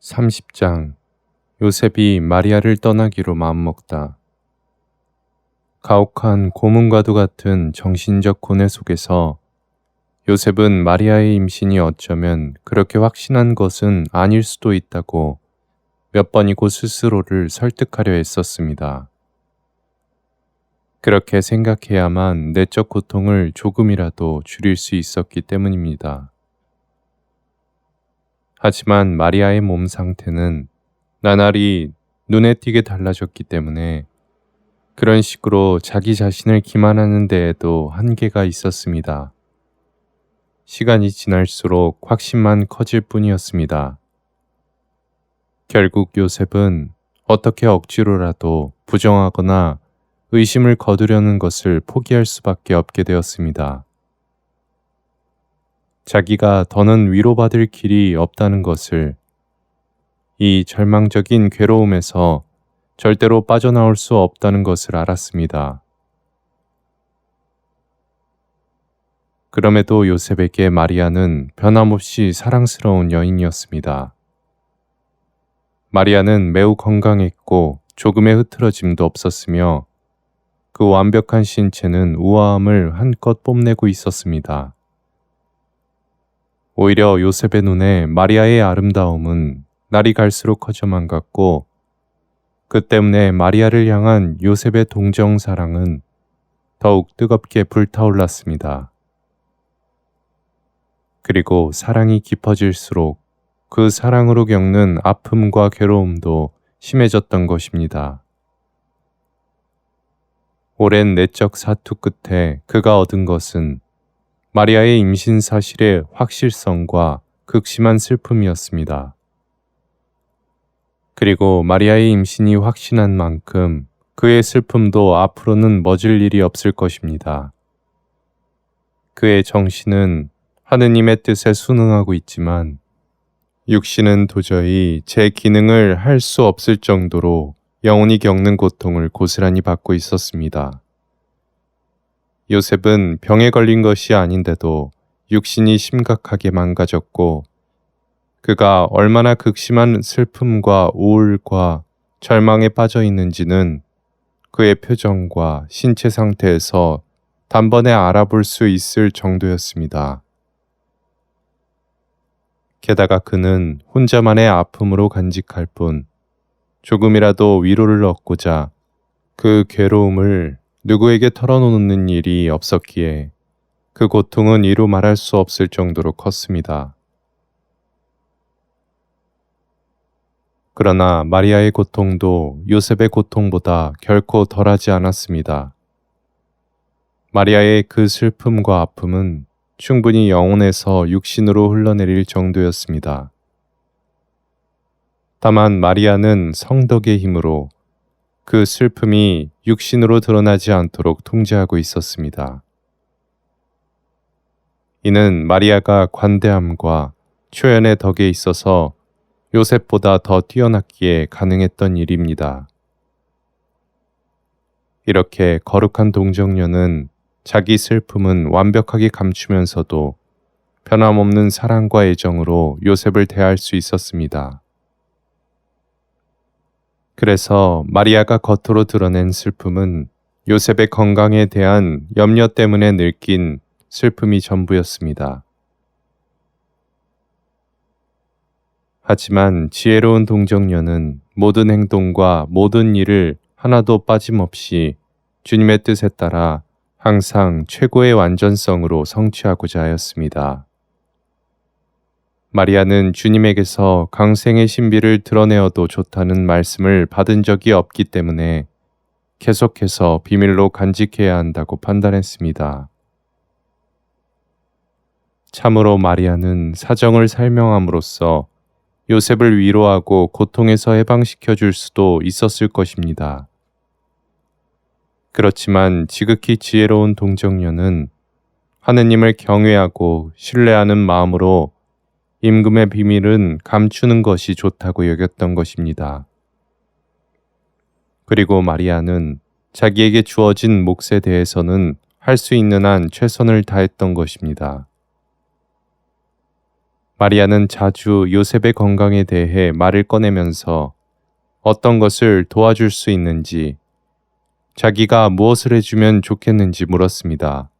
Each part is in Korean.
30장 요셉이 마리아를 떠나기로 마음먹다. 가혹한 고문과도 같은 정신적 고뇌 속에서 요셉은 마리아의 임신이 어쩌면 그렇게 확신한 것은 아닐 수도 있다고 몇 번이고 스스로를 설득하려 했었습니다. 그렇게 생각해야만 내적 고통을 조금이라도 줄일 수 있었기 때문입니다. 하지만 마리아의 몸 상태는 나날이 눈에 띄게 달라졌기 때문에 그런 식으로 자기 자신을 기만하는 데에도 한계가 있었습니다. 시간이 지날수록 확신만 커질 뿐이었습니다. 결국 요셉은 어떻게 억지로라도 부정하거나 의심을 거두려는 것을 포기할 수밖에 없게 되었습니다. 자기가 더는 위로받을 길이 없다는 것을, 이 절망적인 괴로움에서 절대로 빠져나올 수 없다는 것을 알았습니다. 그럼에도 요셉에게 마리아는 변함없이 사랑스러운 여인이었습니다. 마리아는 매우 건강했고 조금의 흐트러짐도 없었으며 그 완벽한 신체는 우아함을 한껏 뽐내고 있었습니다. 오히려 요셉의 눈에 마리아의 아름다움은 날이 갈수록 커져만 갔고 그 때문에 마리아를 향한 요셉의 동정 사랑은 더욱 뜨겁게 불타올랐습니다. 그리고 사랑이 깊어질수록 그 사랑으로 겪는 아픔과 괴로움도 심해졌던 것입니다. 오랜 내적 사투 끝에 그가 얻은 것은 마리아의 임신 사실의 확실성과 극심한 슬픔이었습니다. 그리고 마리아의 임신이 확신한 만큼 그의 슬픔도 앞으로는 멎을 일이 없을 것입니다. 그의 정신은 하느님의 뜻에 순응하고 있지만 육신은 도저히 제 기능을 할 수 없을 정도로 영혼이 겪는 고통을 고스란히 받고 있었습니다. 요셉은 병에 걸린 것이 아닌데도 육신이 심각하게 망가졌고 그가 얼마나 극심한 슬픔과 우울과 절망에 빠져 있는지는 그의 표정과 신체 상태에서 단번에 알아볼 수 있을 정도였습니다. 게다가 그는 혼자만의 아픔으로 간직할 뿐 조금이라도 위로를 얻고자 그 괴로움을 누구에게 털어놓는 일이 없었기에 그 고통은 이루 말할 수 없을 정도로 컸습니다. 그러나 마리아의 고통도 요셉의 고통보다 결코 덜하지 않았습니다. 마리아의 그 슬픔과 아픔은 충분히 영혼에서 육신으로 흘러내릴 정도였습니다. 다만 마리아는 성덕의 힘으로 그 슬픔이 육신으로 드러나지 않도록 통제하고 있었습니다. 이는 마리아가 관대함과 초연의 덕에 있어서 요셉보다 더 뛰어났기에 가능했던 일입니다. 이렇게 거룩한 동정녀는 자기 슬픔은 완벽하게 감추면서도 변함없는 사랑과 애정으로 요셉을 대할 수 있었습니다. 그래서 마리아가 겉으로 드러낸 슬픔은 요셉의 건강에 대한 염려 때문에 느낀 슬픔이 전부였습니다. 하지만 지혜로운 동정녀는 모든 행동과 모든 일을 하나도 빠짐없이 주님의 뜻에 따라 항상 최고의 완전성으로 성취하고자 하였습니다. 마리아는 주님에게서 강생의 신비를 드러내어도 좋다는 말씀을 받은 적이 없기 때문에 계속해서 비밀로 간직해야 한다고 판단했습니다. 참으로 마리아는 사정을 설명함으로써 요셉을 위로하고 고통에서 해방시켜 줄 수도 있었을 것입니다. 그렇지만 지극히 지혜로운 동정녀는 하느님을 경외하고 신뢰하는 마음으로 임금의 비밀은 감추는 것이 좋다고 여겼던 것입니다. 그리고 마리아는 자기에게 주어진 몫에 대해서는 할 수 있는 한 최선을 다했던 것입니다. 마리아는 자주 요셉의 건강에 대해 말을 꺼내면서 어떤 것을 도와줄 수 있는지, 자기가 무엇을 해주면 좋겠는지 물었습니다.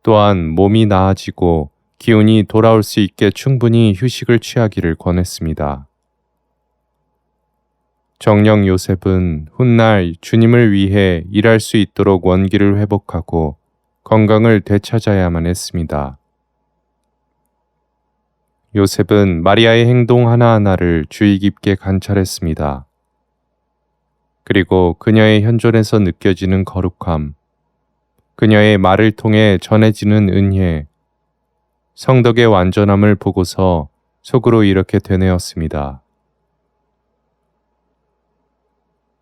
또한 몸이 나아지고 기운이 돌아올 수 있게 충분히 휴식을 취하기를 권했습니다. 정녕 요셉은 훗날 주님을 위해 일할 수 있도록 원기를 회복하고 건강을 되찾아야만 했습니다. 요셉은 마리아의 행동 하나하나를 주의 깊게 관찰했습니다. 그리고 그녀의 현존에서 느껴지는 거룩함, 그녀의 말을 통해 전해지는 은혜, 성덕의 완전함을 보고서 속으로 이렇게 되뇌었습니다.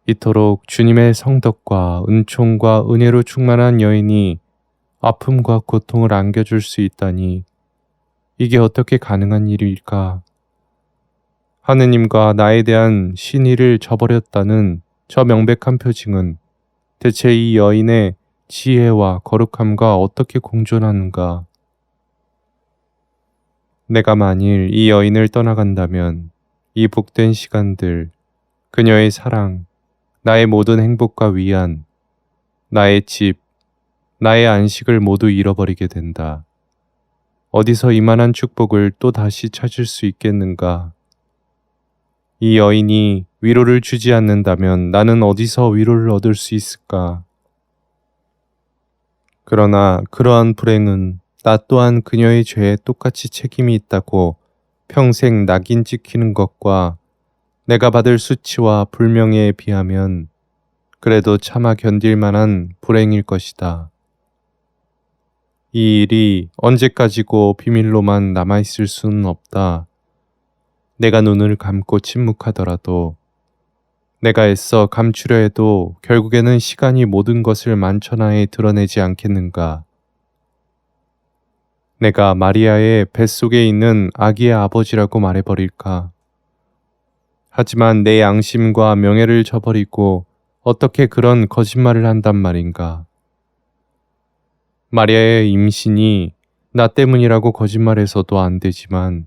이토록 주님의 성덕과 은총과 은혜로 충만한 여인이 아픔과 고통을 안겨줄 수 있다니 이게 어떻게 가능한 일일까? 하느님과 나에 대한 신의를 저버렸다는 저 명백한 표징은 대체 이 여인의 지혜와 거룩함과 어떻게 공존하는가? 내가 만일 이 여인을 떠나간다면 이 복된 시간들, 그녀의 사랑, 나의 모든 행복과 위안, 나의 집, 나의 안식을 모두 잃어버리게 된다. 어디서 이만한 축복을 또 다시 찾을 수 있겠는가? 이 여인이 위로를 주지 않는다면 나는 어디서 위로를 얻을 수 있을까? 그러나 그러한 불행은 나 또한 그녀의 죄에 똑같이 책임이 있다고 평생 낙인 찍히는 것과 내가 받을 수치와 불명예에 비하면 그래도 차마 견딜 만한 불행일 것이다. 이 일이 언제까지고 비밀로만 남아있을 수는 없다. 내가 눈을 감고 침묵하더라도, 내가 애써 감추려 해도 결국에는 시간이 모든 것을 만천하에 드러내지 않겠는가. 내가 마리아의 뱃속에 있는 아기의 아버지라고 말해버릴까. 하지만 내 양심과 명예를 저버리고 어떻게 그런 거짓말을 한단 말인가. 마리아의 임신이 나 때문이라고 거짓말해서도 안 되지만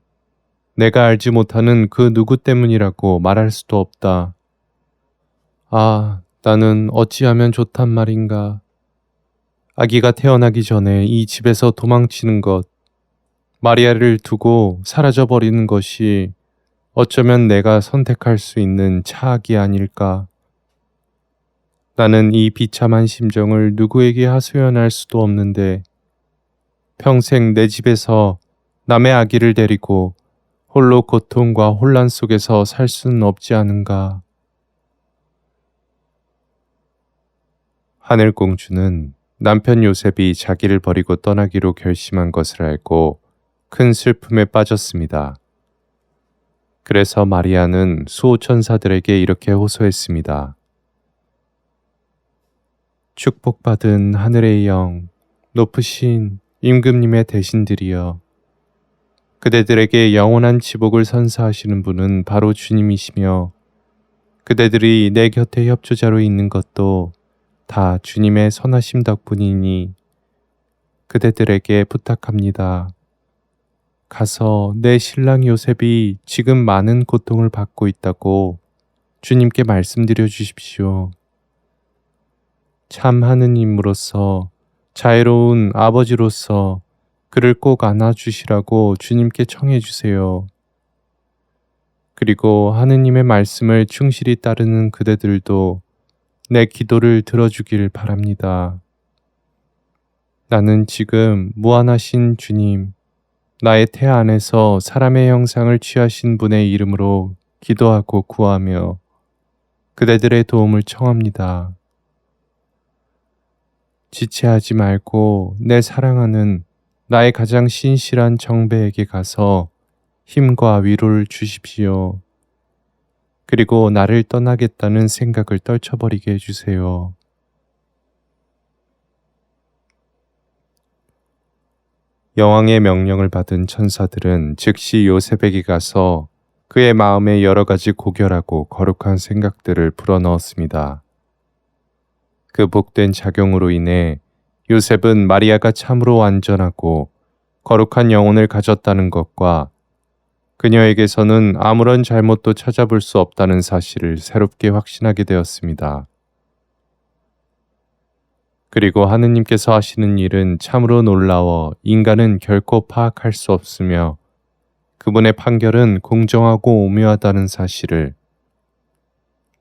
내가 알지 못하는 그 누구 때문이라고 말할 수도 없다. 아, 나는 어찌하면 좋단 말인가. 아기가 태어나기 전에 이 집에서 도망치는 것, 마리아를 두고 사라져버리는 것이 어쩌면 내가 선택할 수 있는 차악이 아닐까. 나는 이 비참한 심정을 누구에게 하소연할 수도 없는데 평생 내 집에서 남의 아기를 데리고 홀로 고통과 혼란 속에서 살 수는 없지 않은가. 하늘공주는 남편 요셉이 자기를 버리고 떠나기로 결심한 것을 알고 큰 슬픔에 빠졌습니다. 그래서 마리아는 수호천사들에게 이렇게 호소했습니다. 축복받은 하늘의 영, 높으신 임금님의 대신들이여, 그대들에게 영원한 지복을 선사하시는 분은 바로 주님이시며 그대들이 내 곁에 협조자로 있는 것도 다 주님의 선하심 덕분이니 그대들에게 부탁합니다. 가서 내 신랑 요셉이 지금 많은 고통을 받고 있다고 주님께 말씀드려 주십시오. 참 하느님으로서, 자애로운 아버지로서 그를 꼭 안아주시라고 주님께 청해 주세요. 그리고 하느님의 말씀을 충실히 따르는 그대들도 내 기도를 들어주길 바랍니다. 나는 지금 무한하신 주님, 나의 태 안에서 사람의 형상을 취하신 분의 이름으로 기도하고 구하며 그대들의 도움을 청합니다. 지체하지 말고 내 사랑하는 나의 가장 신실한 정배에게 가서 힘과 위로를 주십시오. 그리고 나를 떠나겠다는 생각을 떨쳐버리게 해주세요. 여왕의 명령을 받은 천사들은 즉시 요셉에게 가서 그의 마음에 여러 가지 고결하고 거룩한 생각들을 불어넣었습니다. 그 복된 작용으로 인해 요셉은 마리아가 참으로 완전하고 거룩한 영혼을 가졌다는 것과 그녀에게서는 아무런 잘못도 찾아볼 수 없다는 사실을 새롭게 확신하게 되었습니다. 그리고 하느님께서 하시는 일은 참으로 놀라워 인간은 결코 파악할 수 없으며 그분의 판결은 공정하고 오묘하다는 사실을,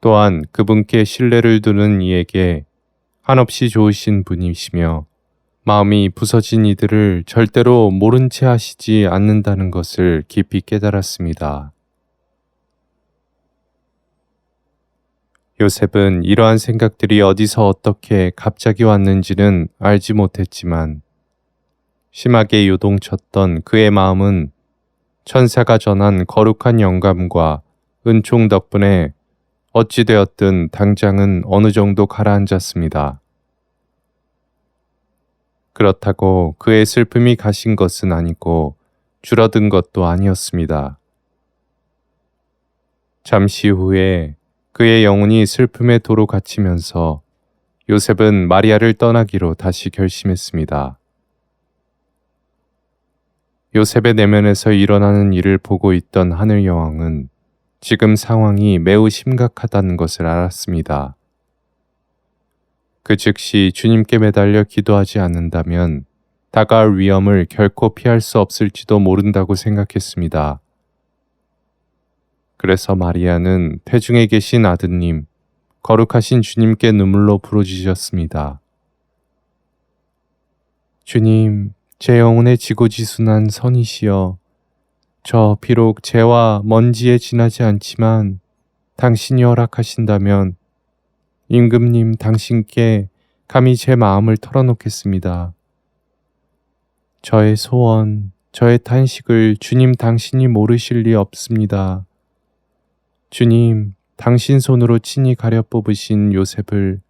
또한 그분께 신뢰를 두는 이에게 한없이 좋으신 분이시며 마음이 부서진 이들을 절대로 모른 채 하시지 않는다는 것을 깊이 깨달았습니다. 요셉은 이러한 생각들이 어디서 어떻게 갑자기 왔는지는 알지 못했지만 심하게 요동쳤던 그의 마음은 천사가 전한 거룩한 영감과 은총 덕분에 어찌되었든 당장은 어느 정도 가라앉았습니다. 그렇다고 그의 슬픔이 가신 것은 아니고 줄어든 것도 아니었습니다. 잠시 후에 그의 영혼이 슬픔의 도로 갇히면서 요셉은 마리아를 떠나기로 다시 결심했습니다. 요셉의 내면에서 일어나는 일을 보고 있던 하늘 여왕은 지금 상황이 매우 심각하다는 것을 알았습니다. 그 즉시 주님께 매달려 기도하지 않는다면 다가올 위험을 결코 피할 수 없을지도 모른다고 생각했습니다. 그래서 마리아는 태중에 계신 아드님, 거룩하신 주님께 눈물로 부르짖었습니다. 주님, 제 영혼의 지고지순한 선이시여, 저 비록 죄와 먼지에 지나지 않지만 당신이 허락하신다면 임금님 당신께 감히 제 마음을 털어놓겠습니다. 저의 소원, 저의 탄식을 주님 당신이 모르실 리 없습니다. 주님, 당신 손으로 친히 가려 뽑으신 요셉을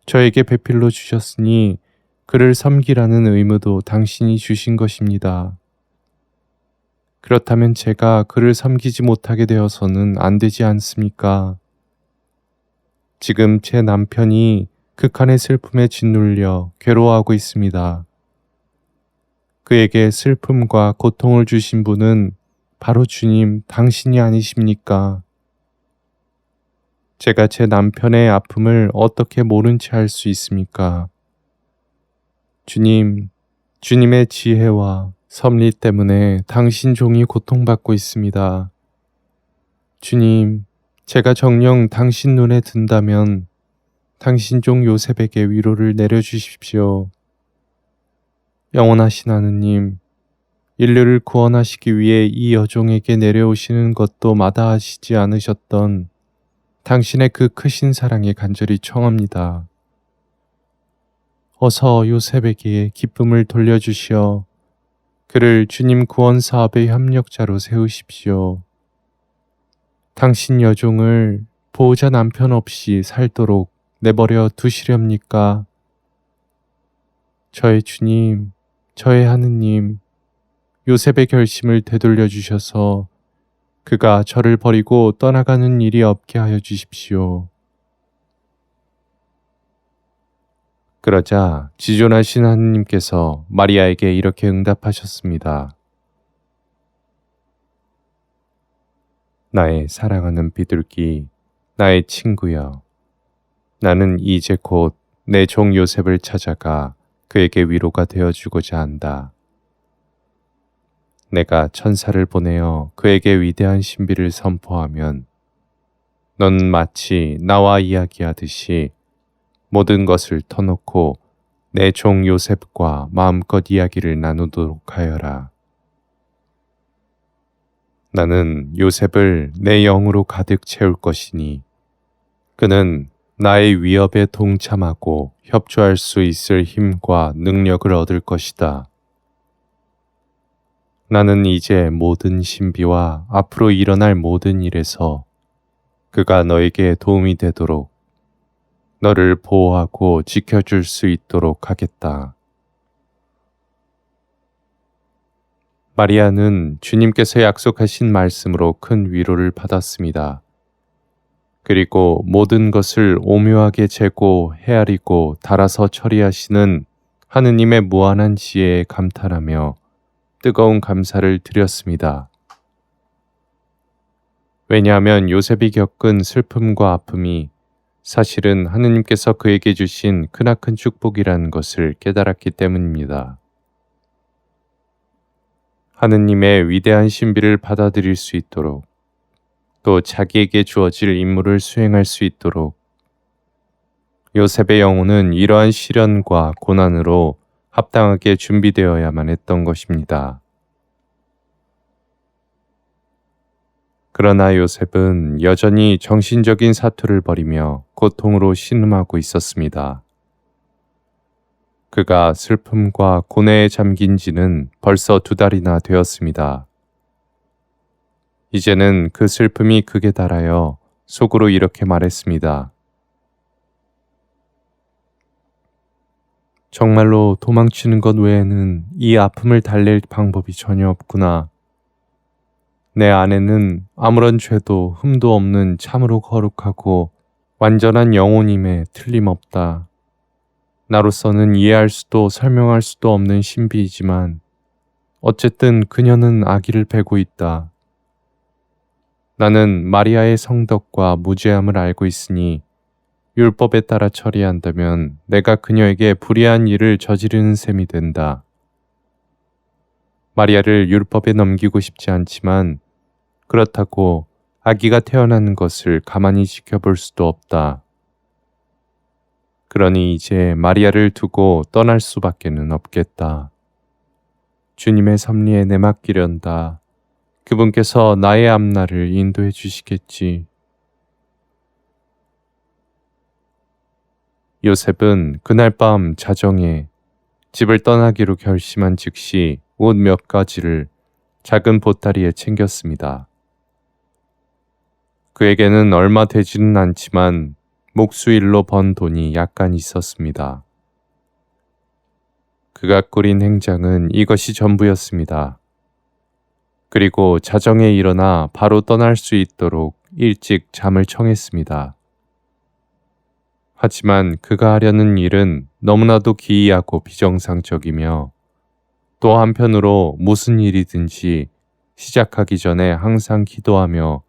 저에게 배필로 주셨으니 그를 섬기라는 의무도 당신이 주신 것입니다. 그렇다면 제가 그를 섬기지 못하게 되어서는 안 되지 않습니까? 지금 제 남편이 극한의 슬픔에 짓눌려 괴로워하고 있습니다. 그에게 슬픔과 고통을 주신 분은 바로 주님 당신이 아니십니까? 제가 제 남편의 아픔을 어떻게 모른 채 할 수 있습니까? 주님, 주님의 지혜와 섭리 때문에 당신 종이 고통받고 있습니다. 주님, 제가 정녕 당신 눈에 든다면 당신 종 요셉에게 위로를 내려주십시오. 영원하신 하느님, 인류를 구원하시기 위해 이 여종에게 내려오시는 것도 마다하시지 않으셨던 당신의 그 크신 사랑에 간절히 청합니다. 어서 요셉에게 기쁨을 돌려주시어 그를 주님 구원 사업의 협력자로 세우십시오. 당신 여종을 보호자 남편 없이 살도록 내버려 두시렵니까? 저의 주님, 저의 하느님, 요셉의 결심을 되돌려 주셔서 그가 저를 버리고 떠나가는 일이 없게 하여 주십시오. 그러자 지존하신 하느님께서 마리아에게 이렇게 응답하셨습니다. 나의 사랑하는 비둘기, 나의 친구여. 나는 이제 곧 내 종 요셉을 찾아가 그에게 위로가 되어주고자 한다. 내가 천사를 보내어 그에게 위대한 신비를 선포하면 넌 마치 나와 이야기하듯이 모든 것을 터놓고 내 종 요셉과 마음껏 이야기를 나누도록 하여라. 나는 요셉을 내 영으로 가득 채울 것이니 그는 나의 위협에 동참하고 협조할 수 있을 힘과 능력을 얻을 것이다. 나는 이제 모든 신비와 앞으로 일어날 모든 일에서 그가 너에게 도움이 되도록 너를 보호하고 지켜줄 수 있도록 하겠다. 마리아는 주님께서 약속하신 말씀으로 큰 위로를 받았습니다. 그리고 모든 것을 오묘하게 재고 헤아리고 달아서 처리하시는 하느님의 무한한 지혜에 감탄하며 뜨거운 감사를 드렸습니다. 왜냐하면 요셉이 겪은 슬픔과 아픔이 사실은 하느님께서 그에게 주신 크나큰 축복이라는 것을 깨달았기 때문입니다. 하느님의 위대한 신비를 받아들일 수 있도록 또 자기에게 주어질 임무를 수행할 수 있도록 요셉의 영혼은 이러한 시련과 고난으로 합당하게 준비되어야만 했던 것입니다. 그러나 요셉은 여전히 정신적인 사투를 벌이며 고통으로 신음하고 있었습니다. 그가 슬픔과 고뇌에 잠긴 지는 벌써 2달이나 되었습니다. 이제는 그 슬픔이 극에 달하여 속으로 이렇게 말했습니다. 정말로 도망치는 것 외에는 이 아픔을 달랠 방법이 전혀 없구나. 내 안에는 아무런 죄도 흠도 없는 참으로 거룩하고 완전한 영혼임에 틀림없다. 나로서는 이해할 수도 설명할 수도 없는 신비이지만 어쨌든 그녀는 아기를 배고 있다. 나는 마리아의 성덕과 무죄함을 알고 있으니 율법에 따라 처리한다면 내가 그녀에게 불의한 일을 저지르는 셈이 된다. 마리아를 율법에 넘기고 싶지 않지만 그렇다고 아기가 태어나는 것을 가만히 지켜볼 수도 없다. 그러니 이제 마리아를 두고 떠날 수밖에는 없겠다. 주님의 섭리에 내맡기련다. 그분께서 나의 앞날을 인도해 주시겠지. 요셉은 그날 밤 자정에 집을 떠나기로 결심한 즉시 옷 몇 가지를 작은 보따리에 챙겼습니다. 그에게는 얼마 되지는 않지만 목수일로 번 돈이 약간 있었습니다. 그가 꾸린 행장은 이것이 전부였습니다. 그리고 자정에 일어나 바로 떠날 수 있도록 일찍 잠을 청했습니다. 하지만 그가 하려는 일은 너무나도 기이하고 비정상적이며 또 한편으로 무슨 일이든지 시작하기 전에 항상 기도하며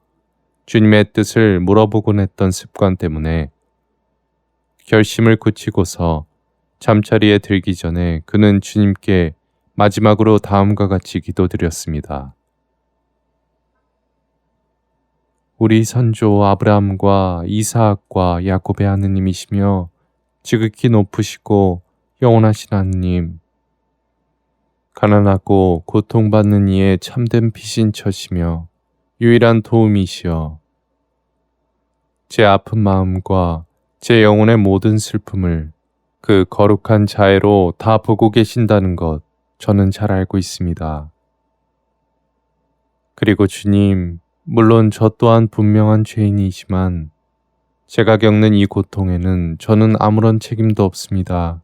주님의 뜻을 물어보곤 했던 습관 때문에 결심을 굳히고서 잠자리에 들기 전에 그는 주님께 마지막으로 다음과 같이 기도드렸습니다. 우리 선조 아브라함과 이사학과 야곱의 하느님이시며 지극히 높으시고 영원하신 하느님, 가난하고 고통받는 이의 참된 피신처시며 유일한 도움이시여, 제 아픈 마음과 제 영혼의 모든 슬픔을 그 거룩한 자애로 다 보고 계신다는 것 저는 잘 알고 있습니다. 그리고 주님, 물론 저 또한 분명한 죄인이지만 제가 겪는 이 고통에는 저는 아무런 책임도 없습니다.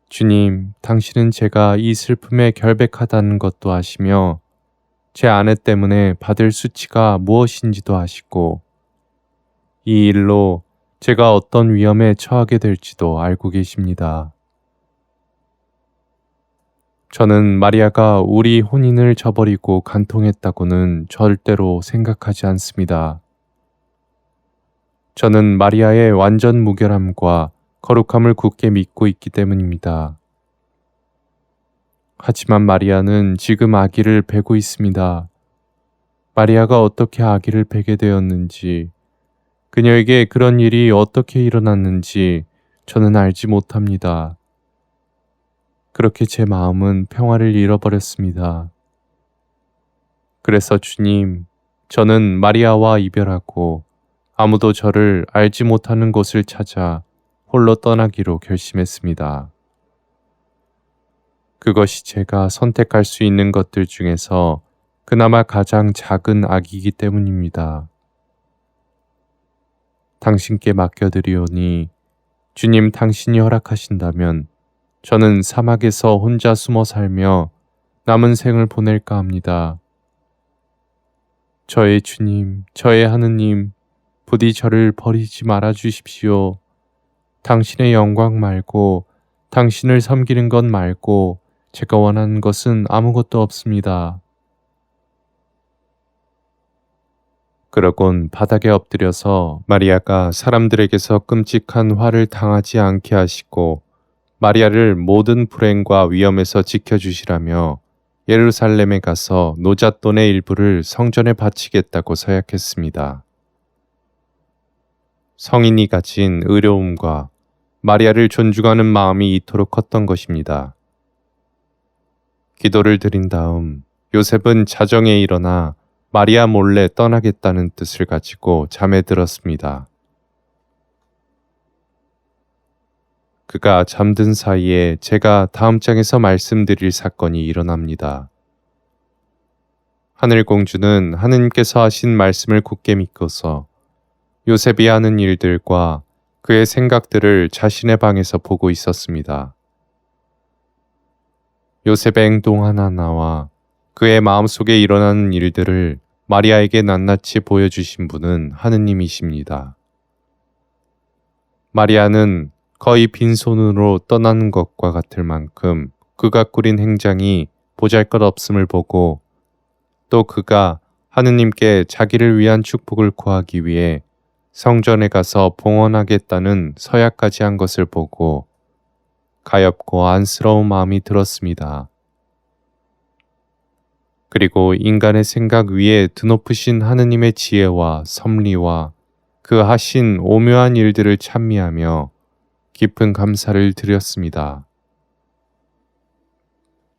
주님, 당신은 제가 이 슬픔에 결백하다는 것도 아시며 제 아내 때문에 받을 수치가 무엇인지도 아시고 이 일로 제가 어떤 위험에 처하게 될지도 알고 계십니다. 저는 마리아가 우리 혼인을 저버리고 간통했다고는 절대로 생각하지 않습니다. 저는 마리아의 완전 무결함과 거룩함을 굳게 믿고 있기 때문입니다. 하지만 마리아는 지금 아기를 배고 있습니다. 마리아가 어떻게 아기를 배게 되었는지, 그녀에게 그런 일이 어떻게 일어났는지 저는 알지 못합니다. 그렇게 제 마음은 평화를 잃어버렸습니다. 그래서 주님, 저는 마리아와 이별하고 아무도 저를 알지 못하는 곳을 찾아 홀로 떠나기로 결심했습니다. 그것이 제가 선택할 수 있는 것들 중에서 그나마 가장 작은 악이기 때문입니다. 당신께 맡겨드리오니 주님, 당신이 허락하신다면 저는 사막에서 혼자 숨어 살며 남은 생을 보낼까 합니다. 저의 주님, 저의 하느님, 부디 저를 버리지 말아 주십시오. 당신의 영광 말고, 당신을 섬기는 것 말고 제가 원하는 것은 아무것도 없습니다. 그러곤 바닥에 엎드려서 마리아가 사람들에게서 끔찍한 화를 당하지 않게 하시고 마리아를 모든 불행과 위험에서 지켜주시라며 예루살렘에 가서 노잣돈의 일부를 성전에 바치겠다고 서약했습니다. 성인이 가진 의로움과 마리아를 존중하는 마음이 이토록 컸던 것입니다. 기도를 드린 다음 요셉은 자정에 일어나 마리아 몰래 떠나겠다는 뜻을 가지고 잠에 들었습니다. 그가 잠든 사이에 제가 다음 장에서 말씀드릴 사건이 일어납니다. 하늘공주는 하느님께서 하신 말씀을 굳게 믿고서 요셉이 하는 일들과 그의 생각들을 자신의 방에서 보고 있었습니다. 요셉의 행동 하나하나와 그의 마음속에 일어나는 일들을 마리아에게 낱낱이 보여주신 분은 하느님이십니다. 마리아는 거의 빈손으로 떠나는 것과 같을 만큼 그가 꾸린 행장이 보잘것없음을 보고 또 그가 하느님께 자기를 위한 축복을 구하기 위해 성전에 가서 봉헌하겠다는 서약까지 한 것을 보고 가엾고 안쓰러운 마음이 들었습니다. 그리고 인간의 생각 위에 드높으신 하느님의 지혜와 섭리와 그 하신 오묘한 일들을 찬미하며 깊은 감사를 드렸습니다.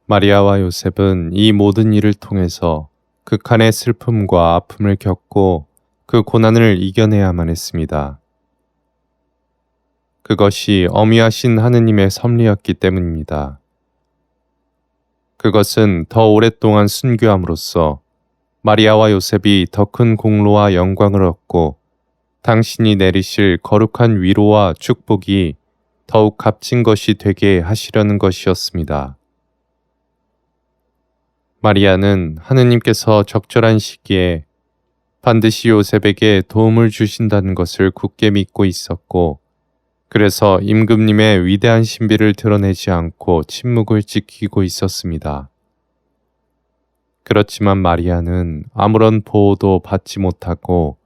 마리아와 요셉은 이 모든 일을 통해서 극한의 슬픔과 아픔을 겪고 그 고난을 이겨내야만 했습니다. 그것이 어미하신 하느님의 섭리였기 때문입니다. 그것은 더 오랫동안 순교함으로써 마리아와 요셉이 더 큰 공로와 영광을 얻고 당신이 내리실 거룩한 위로와 축복이 더욱 값진 것이 되게 하시려는 것이었습니다. 마리아는 하느님께서 적절한 시기에 반드시 요셉에게 도움을 주신다는 것을 굳게 믿고 있었고, 그래서 임금님의 위대한 신비를 드러내지 않고 침묵을 지키고 있었습니다. 그렇지만 마리아는 아무런 보호도 받지 못하고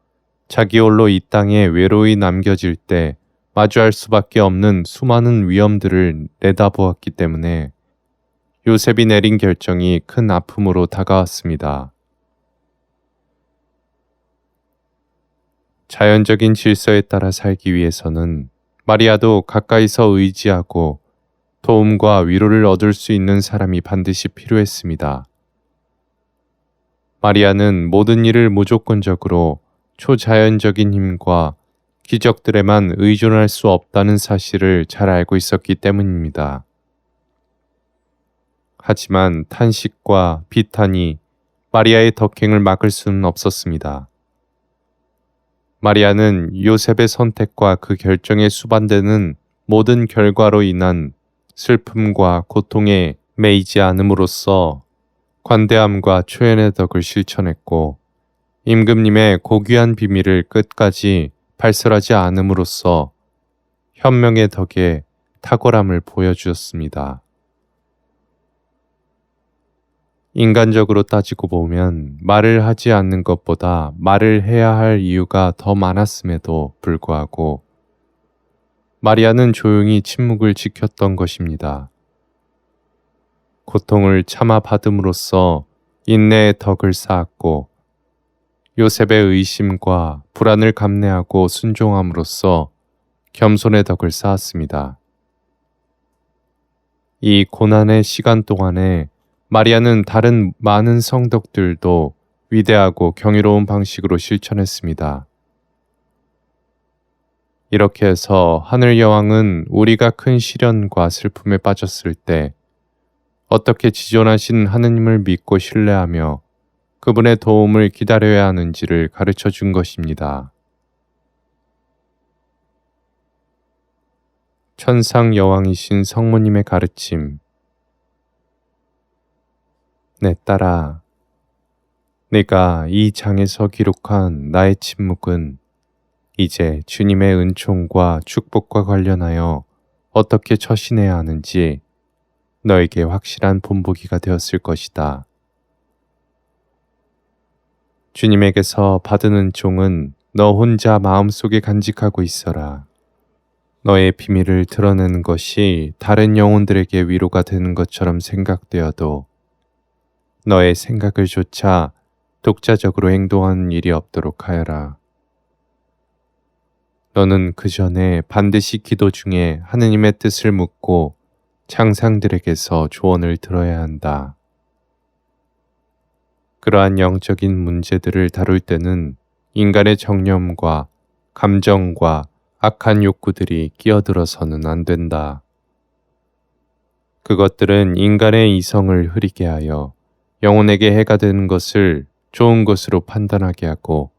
자기 홀로 이 땅에 외로이 남겨질 때 마주할 수밖에 없는 수많은 위험들을 내다보았기 때문에 요셉이 내린 결정이 큰 아픔으로 다가왔습니다. 자연적인 질서에 따라 살기 위해서는 마리아도 가까이서 의지하고 도움과 위로를 얻을 수 있는 사람이 반드시 필요했습니다. 마리아는 모든 일을 무조건적으로 초자연적인 힘과 기적들에만 의존할 수 없다는 사실을 잘 알고 있었기 때문입니다. 하지만 탄식과 비탄이 마리아의 덕행을 막을 수는 없었습니다. 마리아는 요셉의 선택과 그 결정에 수반되는 모든 결과로 인한 슬픔과 고통에 매이지 않음으로써 관대함과 초연의 덕을 실천했고, 임금님의 고귀한 비밀을 끝까지 발설하지 않음으로써 현명의 덕에 탁월함을 보여주었습니다. 인간적으로 따지고 보면 말을 하지 않는 것보다 말을 해야 할 이유가 더 많았음에도 불구하고 마리아는 조용히 침묵을 지켰던 것입니다. 고통을 참아 받음으로써 인내의 덕을 쌓았고, 요셉의 의심과 불안을 감내하고 순종함으로써 겸손의 덕을 쌓았습니다. 이 고난의 시간 동안에 마리아는 다른 많은 성덕들도 위대하고 경이로운 방식으로 실천했습니다. 이렇게 해서 하늘 여왕은 우리가 큰 시련과 슬픔에 빠졌을 때 어떻게 지존하신 하느님을 믿고 신뢰하며 그분의 도움을 기다려야 하는지를 가르쳐 준 것입니다. 천상 여왕이신 성모님의 가르침. 내 딸아, 내가 이 장에서 기록한 나의 침묵은 이제 주님의 은총과 축복과 관련하여 어떻게 처신해야 하는지, 너에게 확실한 본보기가 되었을 것이다. 주님에게서 받은 은총은 너 혼자 마음속에 간직하고 있어라. 너의 비밀을 드러내는 것이 다른 영혼들에게 위로가 되는 것처럼 생각되어도 너의 생각을 조차 독자적으로 행동하는 일이 없도록 하여라. 너는 그 전에 반드시 기도 중에 하느님의 뜻을 묻고 장상들에게서 조언을 들어야 한다. 그러한 영적인 문제들을 다룰 때는 인간의 정념과 감정과 악한 욕구들이 끼어들어서는 안 된다. 그것들은 인간의 이성을 흐리게 하여 영혼에게 해가 되는 것을 좋은 것으로 판단하게 하고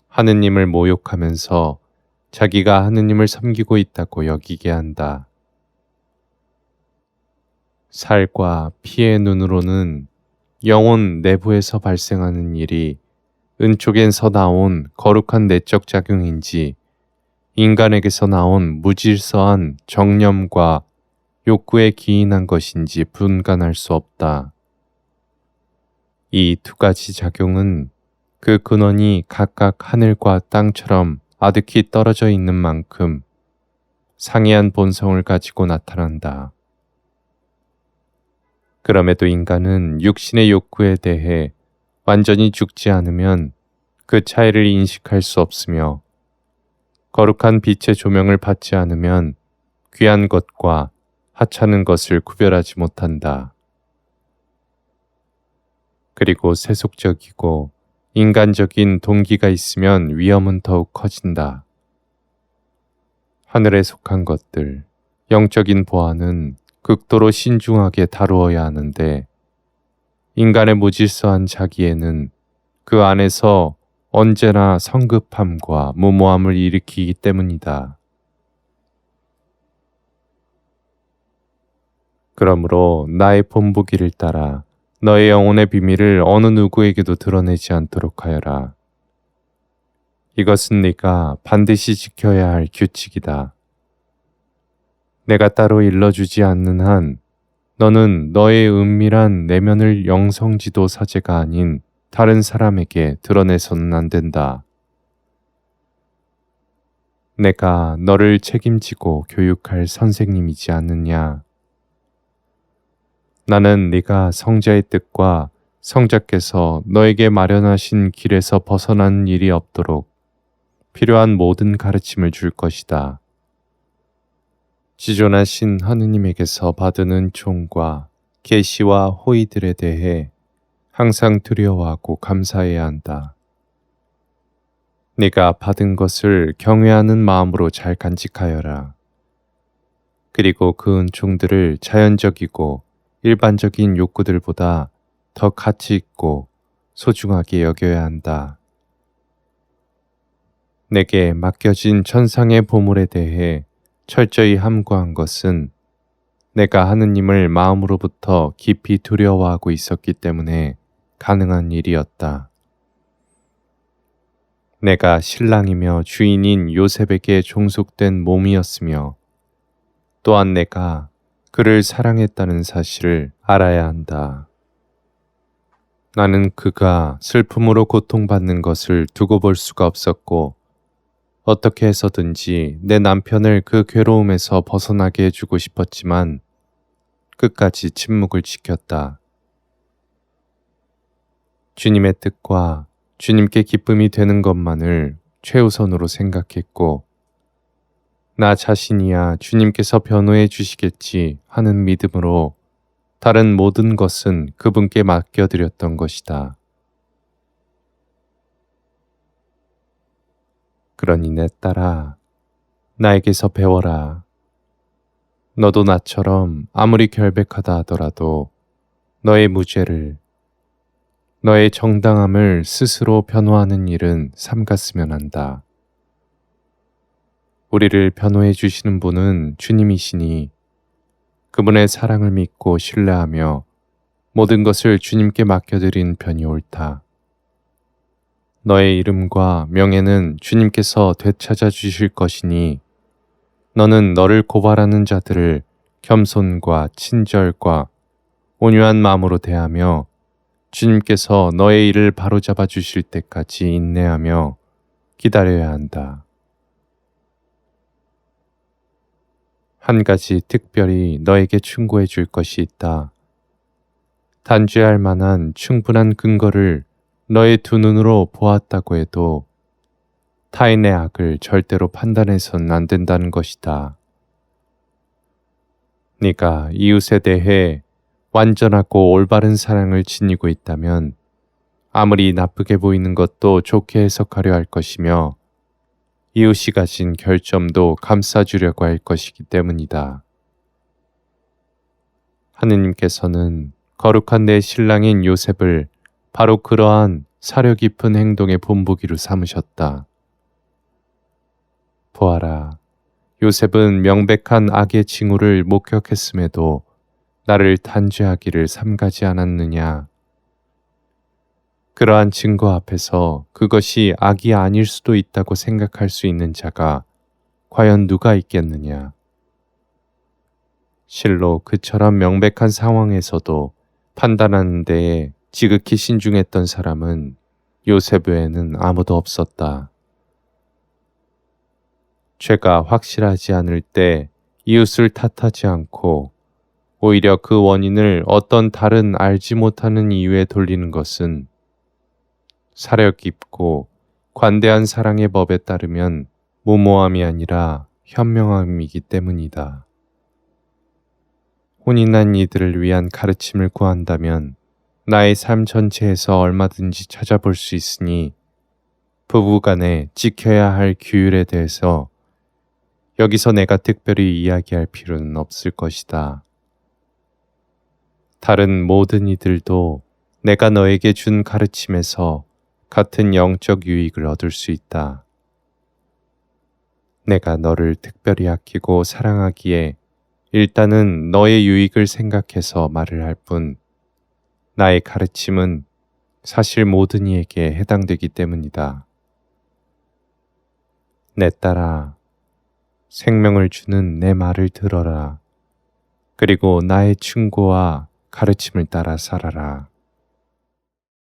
하느님을 모욕하면서 자기가 하느님을 섬기고 있다고 여기게 한다. 살과 피의 눈으로는 영혼 내부에서 발생하는 일이 은촉에서 나온 거룩한 내적 작용인지 인간에게서 나온 무질서한 정념과 욕구에 기인한 것인지 분간할 수 없다. 이 두 가지 작용은 그 근원이 각각 하늘과 땅처럼 아득히 떨어져 있는 만큼 상이한 본성을 가지고 나타난다. 그럼에도 인간은 육신의 욕구에 대해 완전히 죽지 않으면 그 차이를 인식할 수 없으며 거룩한 빛의 조명을 받지 않으면 귀한 것과 하찮은 것을 구별하지 못한다. 그리고 세속적이고 인간적인 동기가 있으면 위험은 더욱 커진다. 하늘에 속한 것들, 영적인 보안은 극도로 신중하게 다루어야 하는데 인간의 무질서한 자기애는 그 안에서 언제나 성급함과 무모함을 일으키기 때문이다. 그러므로 나의 본보기를 따라 너의 영혼의 비밀을 어느 누구에게도 드러내지 않도록 하여라. 이것은 네가 반드시 지켜야 할 규칙이다. 내가 따로 일러주지 않는 한 너는 너의 은밀한 내면을 영성지도 사제가 아닌 다른 사람에게 드러내서는 안 된다. 내가 너를 책임지고 교육할 선생님이지 않느냐. 나는 네가 성자의 뜻과 성자께서 너에게 마련하신 길에서 벗어나는 일이 없도록 필요한 모든 가르침을 줄 것이다. 지존하신 하느님에게서 받은 은총과 계시와 호의들에 대해 항상 두려워하고 감사해야 한다. 네가 받은 것을 경외하는 마음으로 잘 간직하여라. 그리고 그 은총들을 자연적이고 일반적인 욕구들보다 더 가치 있고 소중하게 여겨야 한다. 내게 맡겨진 천상의 보물에 대해 철저히 함구한 것은 내가 하느님을 마음으로부터 깊이 두려워하고 있었기 때문에 가능한 일이었다. 내가 신랑이며 주인인 요셉에게 종속된 몸이었으며 또한 내가 그를 사랑했다는 사실을 알아야 한다. 나는 그가 슬픔으로 고통받는 것을 두고 볼 수가 없었고 어떻게 해서든지 내 남편을 그 괴로움에서 벗어나게 해주고 싶었지만 끝까지 침묵을 지켰다. 주님의 뜻과 주님께 기쁨이 되는 것만을 최우선으로 생각했고 나 자신이야 주님께서 변호해 주시겠지 하는 믿음으로 다른 모든 것은 그분께 맡겨드렸던 것이다. 그러니 내 딸아, 나에게서 배워라. 너도 나처럼 아무리 결백하다 하더라도 너의 무죄를, 너의 정당함을 스스로 변호하는 일은 삼갔으면 한다. 우리를 변호해 주시는 분은 주님이시니 그분의 사랑을 믿고 신뢰하며 모든 것을 주님께 맡겨드린 편이 옳다. 너의 이름과 명예는 주님께서 되찾아 주실 것이니 너는 너를 고발하는 자들을 겸손과 친절과 온유한 마음으로 대하며 주님께서 너의 일을 바로잡아 주실 때까지 인내하며 기다려야 한다. 한 가지 특별히 너에게 충고해 줄 것이 있다. 단죄할 만한 충분한 근거를 너의 두 눈으로 보았다고 해도 타인의 악을 절대로 판단해서는 안 된다는 것이다. 네가 이웃에 대해 완전하고 올바른 사랑을 지니고 있다면 아무리 나쁘게 보이는 것도 좋게 해석하려 할 것이며 이웃이 가진 결점도 감싸주려고 할 것이기 때문이다. 하느님께서는 거룩한 내 신랑인 요셉을 바로 그러한 사려 깊은 행동의 본보기로 삼으셨다. 보아라, 요셉은 명백한 악의 징후를 목격했음에도 나를 단죄하기를 삼가지 않았느냐. 그러한 증거 앞에서 그것이 악이 아닐 수도 있다고 생각할 수 있는 자가 과연 누가 있겠느냐. 실로 그처럼 명백한 상황에서도 판단하는 데에 지극히 신중했던 사람은 요셉 외에는 아무도 없었다. 죄가 확실하지 않을 때 이웃을 탓하지 않고 오히려 그 원인을 어떤 다른 알지 못하는 이유에 돌리는 것은 사려 깊고 관대한 사랑의 법에 따르면 무모함이 아니라 현명함이기 때문이다. 혼이 난 이들을 위한 가르침을 구한다면 나의 삶 전체에서 얼마든지 찾아볼 수 있으니 부부간에 지켜야 할 규율에 대해서 여기서 내가 특별히 이야기할 필요는 없을 것이다. 다른 모든 이들도 내가 너에게 준 가르침에서 같은 영적 유익을 얻을 수 있다. 내가 너를 특별히 아끼고 사랑하기에 일단은 너의 유익을 생각해서 말을 할 뿐, 나의 가르침은 사실 모든 이에게 해당되기 때문이다. 내 딸아, 생명을 주는 내 말을 들어라. 그리고 나의 충고와 가르침을 따라 살아라.